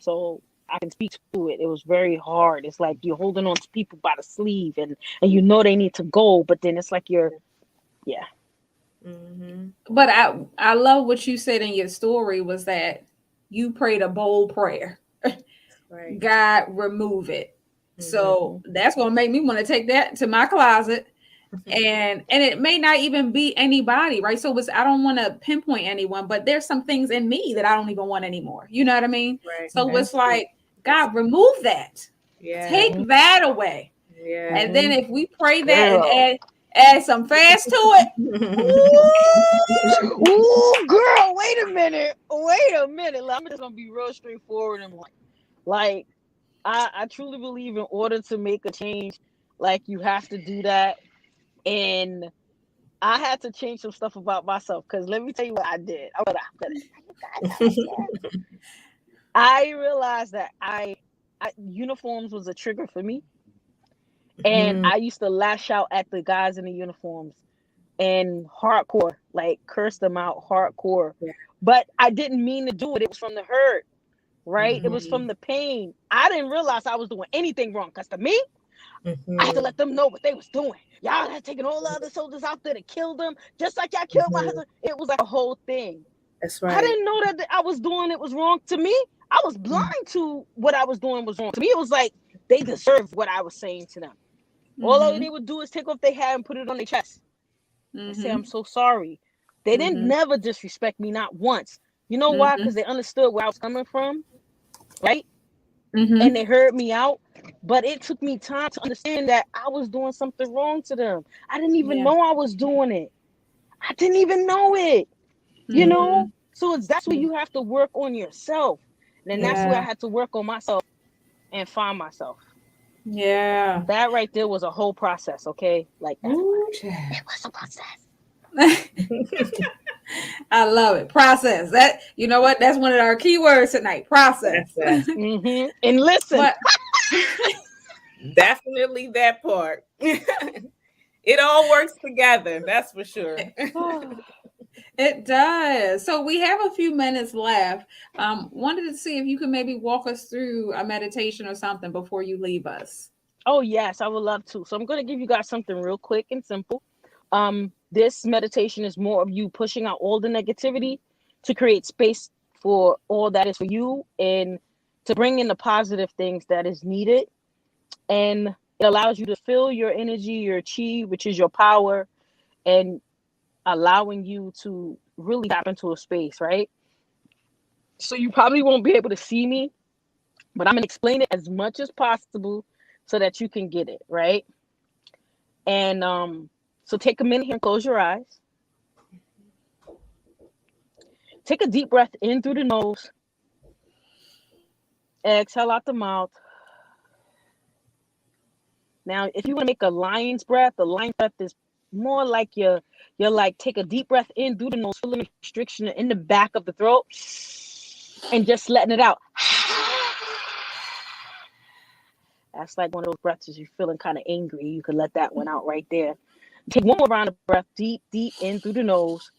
So I can speak to it. It was very hard. It's like you're holding on to people by the sleeve and you know they need to go, but then it's like But I love what you said in your story was that you prayed a bold prayer. Right. God, remove it. So that's gonna make me want to take that to my closet. And it may not even be anybody, right? So I don't want to pinpoint anyone, but there's some things in me that I don't even want anymore. You know what I mean? Right. So it's like, God, remove that. Take that away. And then if we pray that and add some fast to it. Ooh, girl, wait a minute. I'm just gonna be real straightforward and like I truly believe in order to make a change, like you have to do that. And I had to change some stuff about myself, because let me tell you what I did. I realized that I uniforms was a trigger for me, and I used to lash out at the guys in the uniforms and hardcore, like curse them out hardcore. But I didn't mean to do it. It was from the hurt, right? It was from the pain. I didn't realize I was doing anything wrong, because to me, I had to let them know what they was doing. Y'all had taken all the other soldiers out there to kill them, just like y'all killed my husband. It was like a whole thing. That's right. I didn't know that I was doing it was wrong. To me, I was blind to what I was doing was wrong. To me, it was like they deserved what I was saying to them. All they would do is take off their hat and put it on their chest and say, I'm so sorry. They didn't never disrespect me, not once. You know why? Because they understood where I was coming from, right? And they heard me out. But it took me time to understand that I was doing something wrong to them. I didn't even know I was doing it. I didn't even know it. You know? So that's where you have to work on yourself. And that's where I had to work on myself and find myself. Yeah. That right there was a whole process, okay? Like, it was a process. I love it. Process. That, you know what? That's one of our key words tonight. Process. And listen. But definitely that part. It all works together. That's for sure. It does. So we have a few minutes left. Wanted to see if you could maybe walk us through a meditation or something before you leave us. Oh, yes, I would love to. So I'm going to give you guys something real quick and simple. This meditation is more of you pushing out all the negativity to create space for all that is for you, and to bring in the positive things that is needed. And it allows you to feel your energy, your chi, which is your power, and allowing you to really tap into a space, right? So you probably won't be able to see me, but I'm going to explain it as much as possible so that you can get it, right? And so take a minute here and close your eyes. Take a deep breath in through the nose. Exhale out the mouth. Now, if you want to make a lion's breath, the lion's breath is more like you're like take a deep breath in through the nose, feeling restriction in the back of the throat, and just letting it out. That's like one of those breaths as you're feeling kind of angry. You can let that one out right there. Take one more round of breath, deep in through the nose,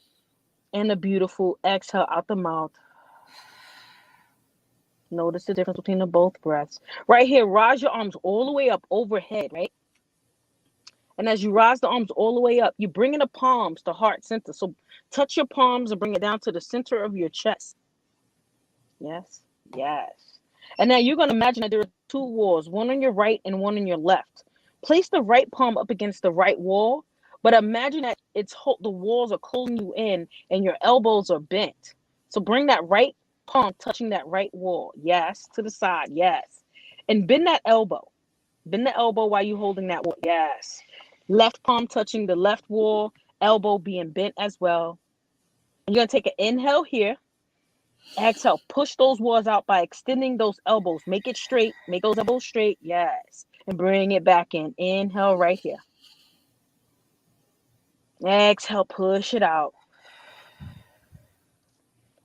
and a beautiful exhale out the mouth. Notice the difference between the both breaths. Right here, rise your arms all the way up overhead, right? And as you rise the arms all the way up, you bring in the palms to heart center. So touch your palms and bring it down to the center of your chest. Yes, yes. And now you're going to imagine that there are two walls, one on your right and one on your left. Place the right palm up against the right wall, but imagine that the walls are closing you in and your elbows are bent. So bring that right palm touching that right wall. Yes, to the side. Yes. And bend that elbow. Bend the elbow while you're holding that wall. Yes. Left palm touching the left wall, elbow being bent as well. And you're going to take an inhale here. Exhale, push those walls out by extending those elbows. Make it straight. Make those elbows straight. Yes. And bring it back in. Inhale right here. Exhale, push it out.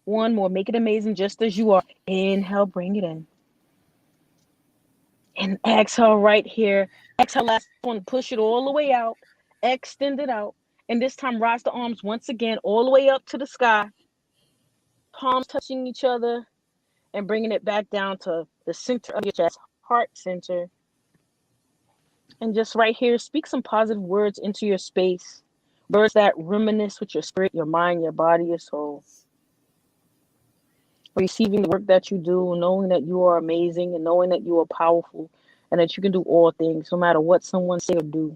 One more. Make it amazing just as you are. Inhale, bring it in. And exhale right here. Exhale, last one. Push it all the way out. Extend it out. And this time, rise the arms once again all the way up to the sky. Palms touching each other. And bringing it back down to the center of your chest. Heart center. And just right here, speak some positive words into your space. Words that reminisce with your spirit, your mind, your body, your soul. Receiving the work that you do, knowing that you are amazing and knowing that you are powerful and that you can do all things, no matter what someone say or do.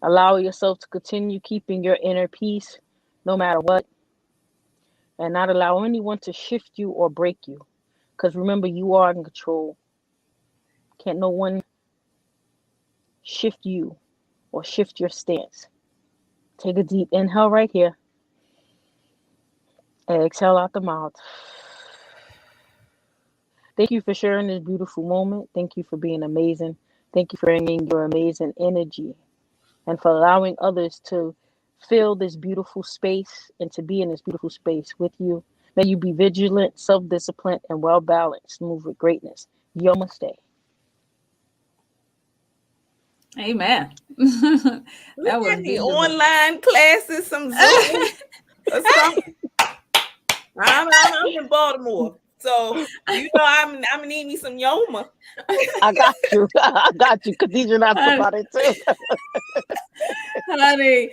Allow yourself to continue keeping your inner peace, no matter what, and not allow anyone to shift you or break you. Because remember, you are in control. Can't no one shift you or shift your stance. Take a deep inhale right here. Exhale out the mouth. Thank you for sharing this beautiful moment. Thank you for being amazing. Thank you for bringing your amazing energy and for allowing others to feel this beautiful space and to be in this beautiful space with you. May you be vigilant, self-disciplined, and well-balanced. Move with greatness. Yoma stay. Amen. That was the online classes, some Zoom or something. I'm in Baltimore, so you know I'm gonna need me some Yoma. I got you. I got you. Kadesha asked about it too. honey.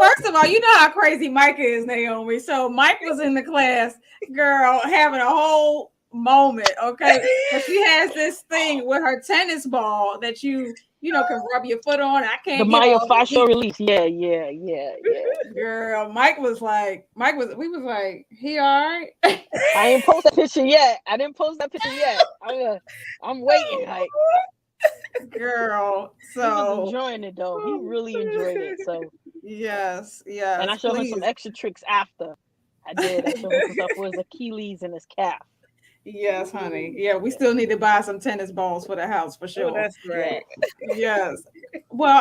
First of all, you know how crazy Mike is, Naomi. So Mike was in the class, girl, having a whole moment. Okay, but she has this thing with her tennis ball that you can rub your foot on. I can't. The myofascial release. Yeah. Girl, we was like, he all right? I didn't post that picture yet. I'm waiting. Like, girl, so he was enjoying it though. He really enjoyed it. So yes. And I showed him some extra tricks after. I did. I showed him some stuff for his Achilles and his calf. Yes, honey. Yeah, we still need to buy some tennis balls for the house for sure. Oh, that's right. Yes. Well,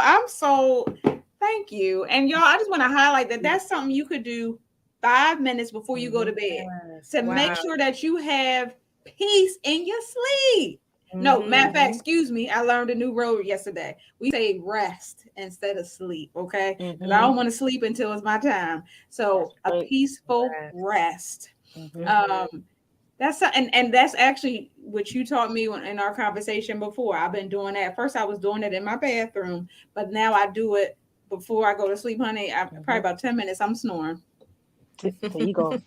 thank you. And y'all, I just want to highlight that that's something you could do 5 minutes before you go to bed to make sure that you have peace in your sleep. No, matter of fact, excuse me, I learned a new word yesterday. We say rest instead of sleep, okay? Because I don't want to sleep until it's my time. So a peaceful rest. That's actually what you taught me in our conversation before. I've been doing that. First, I was doing it in my bathroom, but now I do it before I go to sleep, honey. Probably about 10 minutes, I'm snoring. There you go.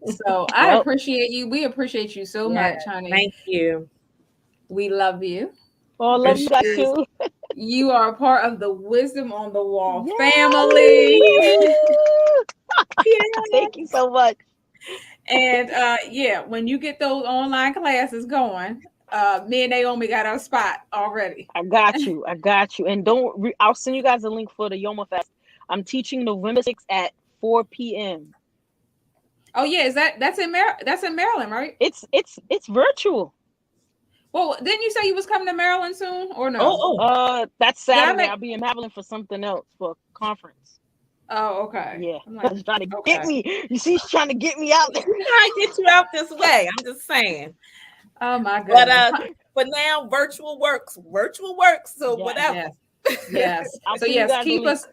So I Well, appreciate you. We appreciate you so Yeah, much, honey. thank you. We love you. I For love you guys sure. too. You are a part of the Wisdom on the Wall Yes. family. Yeah. Thank you so much. And yeah, when you get those online classes going, me and Naomi got our spot already. I got you. I got you. And I'll send you guys a link for the Yoma Fest. I'm teaching November 6th at 4 p.m. Oh yeah, that's in Maryland, right? It's virtual. Well, didn't you say you was coming to Maryland soon or Oh, no? oh. That's Did I Saturday. make I'll be in Maryland for something else for a conference. Oh, okay. Yeah. I'm like, She's trying to get okay. me. You see, she's trying to get me out there. We trying to get you out this way. I'm just saying. Oh my But goodness. for now, virtual works. Virtual works. So Yes. whatever. Yes. Yes. I'll So send you yes, guys a keep link. us.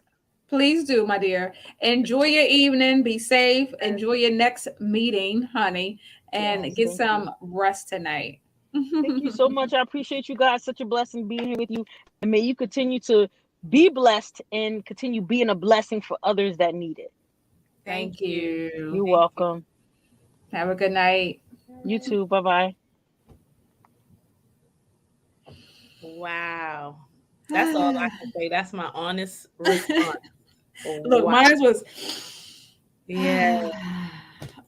Please do, my dear. Enjoy your evening. Be safe. Enjoy your next meeting, honey, and Yes. get Thank you. some rest tonight. Thank you so much. I appreciate you guys. Such a blessing being here with you. And may you continue to be blessed and continue being a blessing for others that need it. Thank Thank you. you. You're Thank welcome. Have a good night. You too. Bye bye. Wow. That's all I can say. That's my honest response. Look, Wow. mine was. Yeah.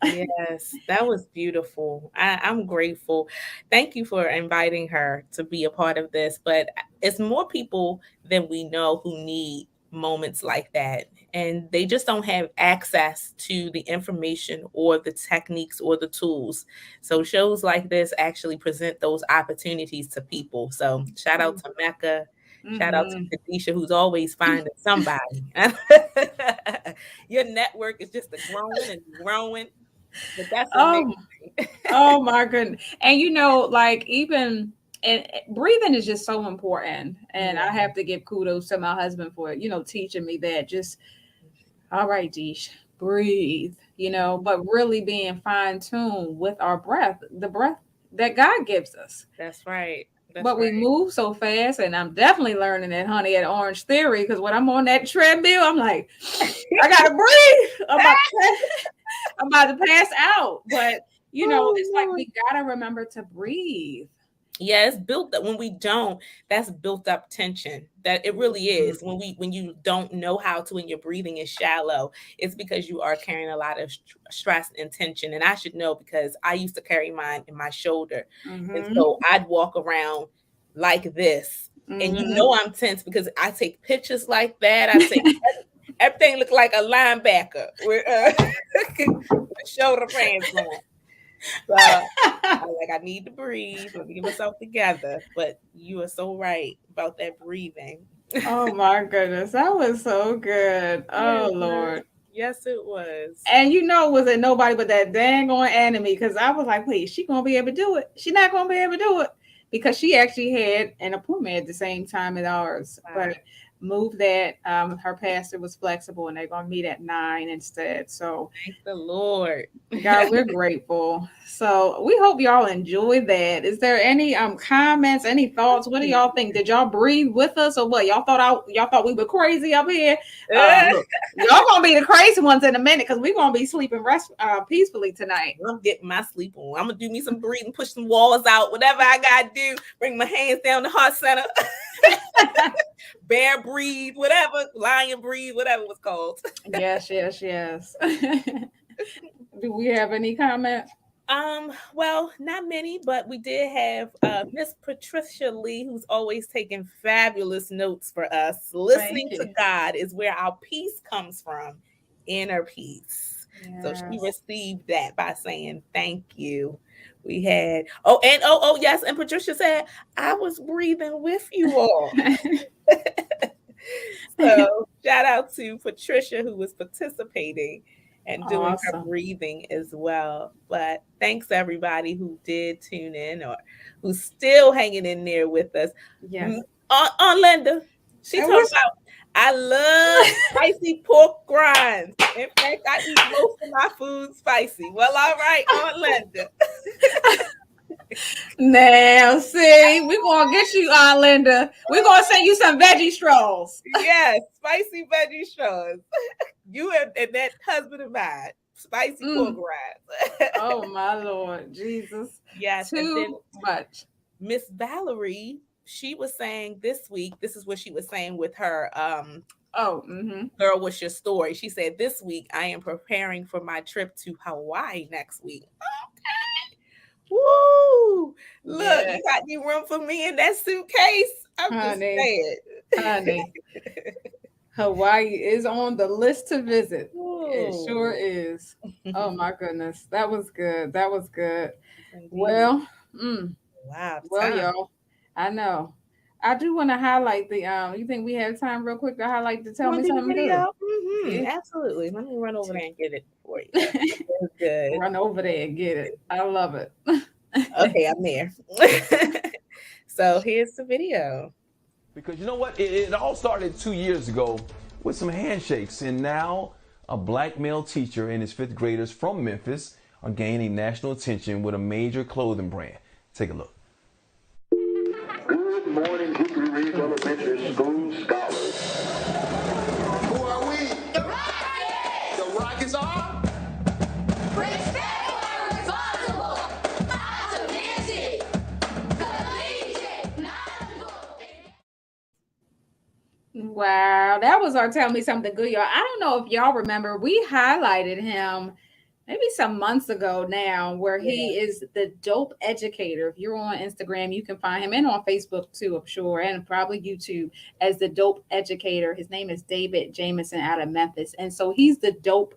Yes, that was beautiful. I'm grateful. Thank you for inviting her to be a part of this. But it's more people than we know who need moments like that. And they just don't have access to the information or the techniques or the tools. So shows like this actually present those opportunities to people. So shout out to Mecca. Shout out to Mhm. Kadesha, who's always finding somebody. Your network is just growing and growing. But that's amazing. Oh, oh my goodness. And like even and breathing is just so important. And I Yeah. have to give kudos to my husband for, teaching me that. Just all right, Deesh, breathe, but really being fine-tuned with our breath, the breath that God gives us. That's right. That's But we right. move so fast, and I'm definitely learning it, honey, at Orange Theory, because when I'm on that treadmill, I'm like, I gotta breathe. I'm about to pass out. But it's like Oh, we gotta remember to breathe. yeah, it's built up when we don't, that's built up tension. That it really is. When you don't know how to and your breathing is shallow, it's because you are carrying a lot of stress and tension. And I should know because I used to carry mine in my shoulder. And Mm-hmm. so I'd walk around like this. And you Mm-hmm. know I'm tense because I take pictures like that. I take everything look like a linebacker with shoulder pads on. So I need to breathe. Let me get myself together. But you are so right about that breathing. Oh my goodness, that was so good. Yes, Oh Lord. yes, it was. And was it nobody but that dang on enemy? Because I was like, wait, she gonna be able to do it? She not gonna be able to do it because she actually had an appointment at the same time as ours, Wow. but moved that. Her pastor was flexible, and they're gonna meet at 9 instead. So Thank the Lord. God, we're grateful. So we hope y'all enjoyed that. Is there any comments, any thoughts? What do y'all think? Did y'all breathe with us or what? Y'all thought we were crazy up here? Look, y'all gonna be the crazy ones in a minute because we're gonna be sleeping peacefully tonight. I'm getting my sleep on. I'm gonna do me some breathing, push some walls out, whatever I gotta do. Bring my hands down the heart center. Bear breathe, whatever. Lion breathe, whatever it was called. Yes. Do we have any comments? Well, not many, but we did have Miss Patricia Lee, who's always taking fabulous notes for us. Listening Thank to you. God is where our peace comes from, inner peace. So she Yes. received that by saying thank you. We had yes, and Patricia said, I was breathing with you all. So shout out to Patricia who was participating and doing her Awesome. breathing as well. But thanks everybody who did tune in or who's still hanging in there with us. Yes. On Linda, she And talking about I love spicy pork rinds. In fact, I eat most of my food spicy. Well, all right, Aunt Linda. Now, see, we're gonna get you, Linda. We're gonna send you some veggie straws. Yes, spicy veggie straws. You and that husband of mine. spicy pork rinds. Oh my Lord, Jesus. Yes, and then Too much. Miss Valerie, she was saying this week, this is what she was saying with her Oh, mm-hmm. girl, what's your story? She said, this week I am preparing for my trip to Hawaii next week. Okay. Woo! Look, Yeah, you got any room for me in that suitcase? I'm just honey, saying. honey. Hawaii is on the list to visit. It sure Ooh. is. Oh my goodness. That was good. That was good. Indeed. Well, mm, Wow, well, time. y'all. I know. I do want to highlight the you think we have time real quick to highlight the You tell want me to do the something good? video? Yeah. Absolutely. Let me run over there and get it for you. That's good. Run over there and get it. I love it. Okay, I'm there. So here's the video. Because you know what? It all started 2 years ago with some handshakes, and now a black male teacher and his fifth graders from Memphis are gaining national attention with a major clothing brand. Take a look. Good morning, Hickory Ridge Elementary School scholars. Who are we? The Rockets! The Rockets are? Respectful, responsible, optimistic, collegiate, knowledgeable. Wow, that was our tell me something good, y'all. I don't know if y'all remember, we highlighted him maybe some months ago now, where he is the dope educator. If you're on Instagram, you can find him, and on Facebook too, I'm sure, and probably YouTube, as the dope educator. His name is David Jameson out of Memphis. And so he's the dope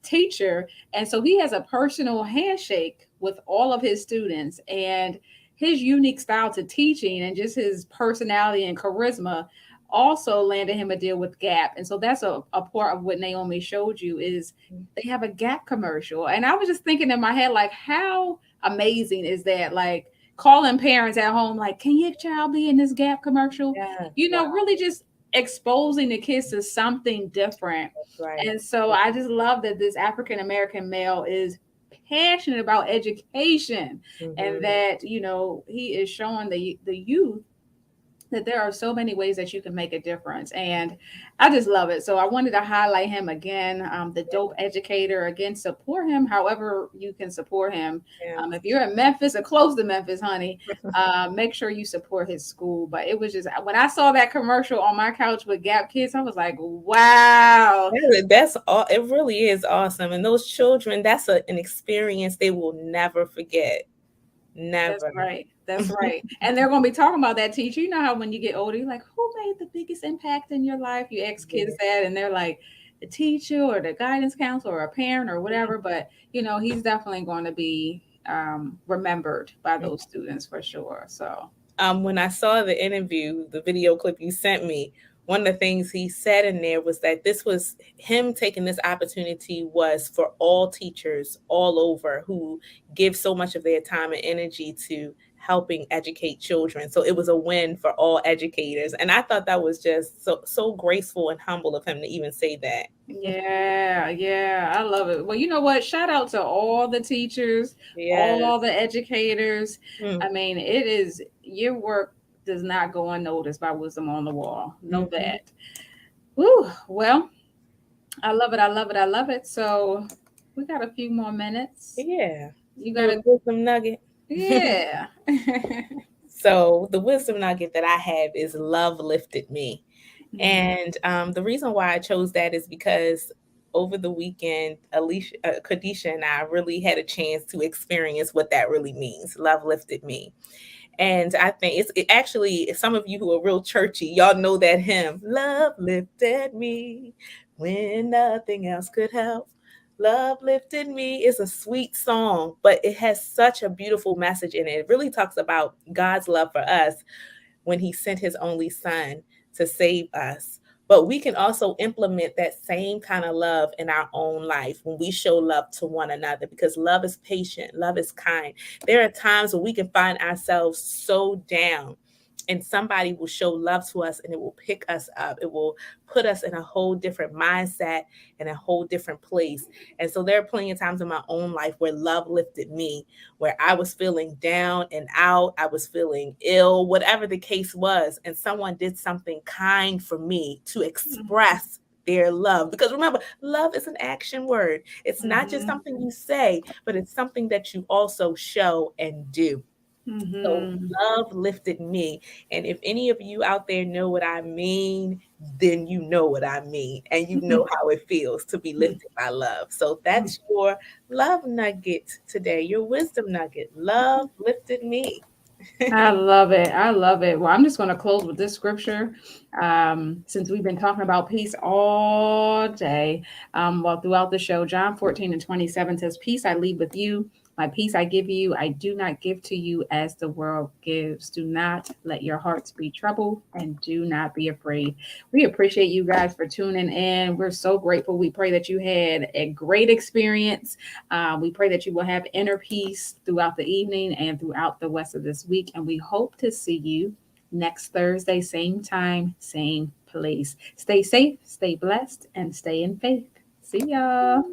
teacher. And so he has a personal handshake with all of his students, and his unique style to teaching and just his personality and charisma also landed him a deal with Gap. And so that's a part of what Naomi showed you is they have a Gap commercial. And I was just thinking in my head, like, how amazing is that? Like calling parents at home, like, can your child be in this Gap commercial? Yes, You know, wow, really just exposing the kids to something different. that's right. And so I just love that this African American male is passionate about education, and that, you know, he is showing the youth that there are so many ways that you can make a difference. And I just love it. So I wanted to highlight him again, the dope educator. Again, support him however you can support him. Yeah. If you're in Memphis or close to Memphis, honey, make sure you support his school. But it was just, when I saw that commercial on my couch with Gap Kids, I was like, wow. That's all. It really is awesome. And those children, that's an experience they will never forget. Never. That's right. That's right. And they're going to be talking about that teacher. You know how when you get older, you're like, who made the biggest impact in your life? You ask kids that, and they're like, the teacher or the guidance counselor or a parent or whatever. But, you know, he's definitely going to be remembered by those students for sure. So When I saw the interview, the video clip you sent me, one of the things he said in there was that this was him taking this opportunity was for all teachers all over who give so much of their time and energy to helping educate children. So it was a win for all educators. And I thought that was just so graceful and humble of him to even say that. yeah, I love it. Well, you know what? Shout out to all the teachers, all the educators. I mean, it is, your work does not go unnoticed by Wisdom on the Wall. Know that. Woo. Well, I love it. I love it. I love it. So we got a few more minutes. Yeah. You got a wisdom nugget. Yeah. So the wisdom nugget that I have is love lifted me. And the reason why I chose that is because over the weekend, Alisha, Kadesha and I really had a chance to experience what that really means. Love lifted me. And I think it actually, some of you who are real churchy, y'all know that hymn, love lifted me when nothing else could help. Love lifted me is a sweet song, but it has such a beautiful message in it. It really talks about God's love for us when he sent his only son to save us. But we can also implement that same kind of love in our own life when we show love to one another, because love is patient, love is kind. There are times when we can find ourselves so down, and somebody will show love to us and it will pick us up. It will put us in a whole different mindset and a whole different place. And so there are plenty of times in my own life where love lifted me, where I was feeling down and out. I was feeling ill, whatever the case was. And someone did something kind for me to express their love. Because remember, love is an action word. It's not just something you say, but it's something that you also show and do. So Mm-hmm. love lifted me. And if any of you out there know what I mean, then you know what I mean. And you know how it feels to be lifted by love. So that's your love nugget today, your wisdom nugget. Love lifted me. I love it. I love it. Well, I'm just going to close with this scripture. Since we've been talking about peace all day, well, throughout the show, John 14:27 says, "Peace I leave with you. My peace I give you. I do not give to you as the world gives. Do not let your hearts be troubled and do not be afraid." We appreciate you guys for tuning in. We're so grateful. We pray that you had a great experience. We pray that you will have inner peace throughout the evening and throughout the rest of this week. And we hope to see you next Thursday, same time, same place. Stay safe, stay blessed, and stay in faith. See y'all.